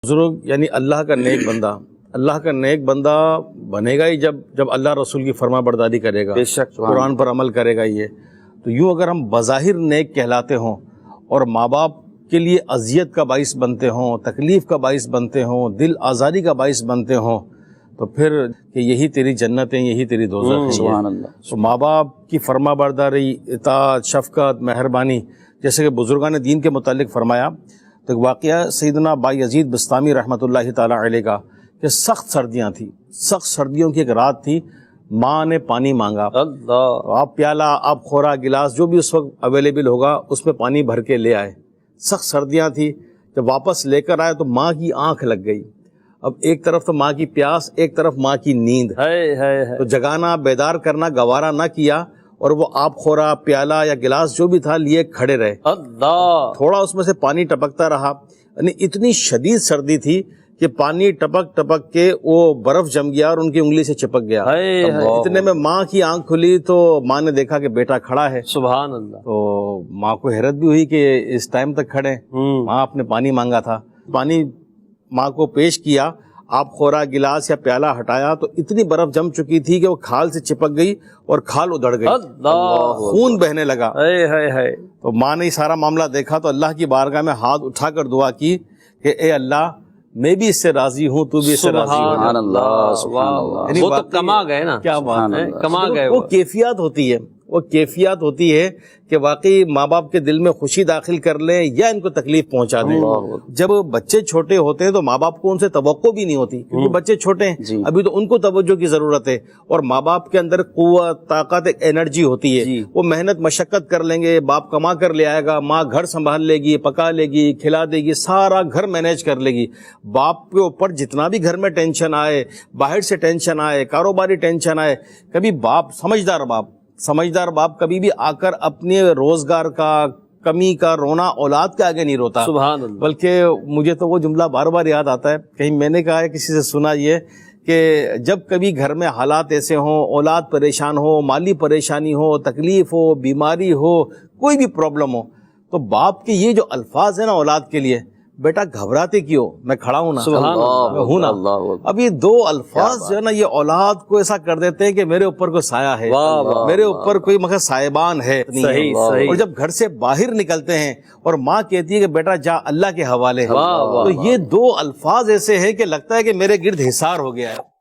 بزرگ یعنی اللہ کا نیک بندہ بنے گا ہی جب اللہ رسول کی فرما برداری کرے گا، بے شک قرآن پر عمل کرے گا۔ یہ تو یوں اگر ہم بظاہر نیک کہلاتے ہوں اور ماں باپ کے لیے اذیت کا باعث بنتے ہوں، تکلیف کا باعث بنتے ہوں، دل آزاری کا باعث بنتے ہوں، تو پھر کہ یہی تیری جنت ہیں، یہی تیری دوزخ ہیں۔ سبحان اللہ۔ تو ماں باپ کی فرما برداری، اطاعت، شفقت، مہربانی، جیسے کہ بزرگان دین کے متعلق فرمایا تو ایک واقعہ سیدنا بایزید بستامی رحمۃ اللہ تعالی علیہ کا کہ سخت سردیاں تھیں، سخت سردیوں کی ایک رات تھی، ماں نے پانی مانگا، اللہ، آپ پیالہ، آپ خورا، گلاس جو بھی اس وقت اویلیبل ہوگا اس میں پانی بھر کے لے آئے۔ سخت سردیاں تھی، جب واپس لے کر آئے تو ماں کی آنکھ لگ گئی۔ اب ایک طرف تو ماں کی پیاس، ایک طرف ماں کی نیند، ہے تو جگانا، بیدار کرنا گوارا نہ کیا اور وہ آپ خورا، پیالہ یا گلاس جو بھی تھا لیے کھڑے رہے۔ اللہ، تھوڑا اس میں سے پانی ٹپکتا رہا، یعنی اتنی شدید سردی تھی کہ پانی ٹپک ٹپک کے وہ برف جم گیا اور ان کی انگلی سے چپک گیا۔ اتنے میں ماں کی آنکھ کھلی تو ماں نے دیکھا کہ بیٹا کھڑا ہے۔ سبحان اللہ۔ تو ماں کو حیرت بھی ہوئی کہ اس ٹائم تک کھڑے، ماں آپ نے پانی مانگا تھا۔ پانی ماں کو پیش کیا، آپ خورا، گلاس یا پیالہ ہٹایا تو اتنی برف جم چکی تھی کہ وہ کھال سے چپک گئی اور کھال ادھڑ گئی، اللہ، خون بہنے لگا۔ ہے تو ماں نے یہ سارا معاملہ دیکھا تو اللہ کی بارگاہ میں ہاتھ اٹھا کر دعا کی کہ اے اللہ، میں بھی اس سے راضی ہوں، تو بھی اس سے راضی ہو۔ سبحان اللہ، سبحان اللہ۔ یعنی وہ تو واقعی کما گئے نا، کیا بات ہے، کما گئے۔ وہ کیفیت ہوتی ہے، وہ کیفیت ہوتی ہے کہ واقعی ماں باپ کے دل میں خوشی داخل کر لیں یا ان کو تکلیف پہنچا دیں۔ جب بچے چھوٹے ہوتے ہیں تو ماں باپ کو ان سے توقع بھی نہیں ہوتی، کیونکہ بچے چھوٹے ہیں، ابھی تو ان کو توجہ کی ضرورت ہے، اور ماں باپ کے اندر قوت، طاقت، ایک انرجی ہوتی ہے، وہ محنت مشقت کر لیں گے، باپ کما کر لے آئے گا، ماں گھر سنبھال لے گی، پکا لے گی، کھلا دے گی، سارا گھر مینیج کر لے گی۔ باپ کے اوپر جتنا بھی گھر میں ٹینشن آئے، باہر سے ٹینشن آئے، کاروباری ٹینشن آئے، کبھی باپ سمجھدار باپ کبھی بھی آ کر اپنے روزگار کا، کمی کا رونا اولاد کے آگے نہیں روتا۔ سبحان اللہ۔ بلکہ مجھے تو وہ جملہ بار بار یاد آتا ہے، کہیں میں نے کہا ہے، کسی سے سنا یہ کہ جب کبھی گھر میں حالات ایسے ہوں، اولاد پریشان ہو، مالی پریشانی ہو، تکلیف ہو، بیماری ہو، کوئی بھی پرابلم ہو، تو باپ کے یہ جو الفاظ ہیں نا اولاد کے لیے، بیٹا گھبراتے کیوں، میں کھڑا ہوں نا، میں ہوں نا۔ اب یہ دو الفاظ جو ہے نا، یہ اولاد کو ایسا کر دیتے ہیں کہ میرے اوپر کوئی سایہ ہے، میرے اوپر کوئی مگر سائبان ہے۔ اور جب گھر سے باہر نکلتے ہیں اور ماں کہتی ہے کہ بیٹا جا اللہ کے حوالے، تو یہ دو الفاظ ایسے ہیں کہ لگتا ہے کہ میرے گرد حصار ہو گیا ہے۔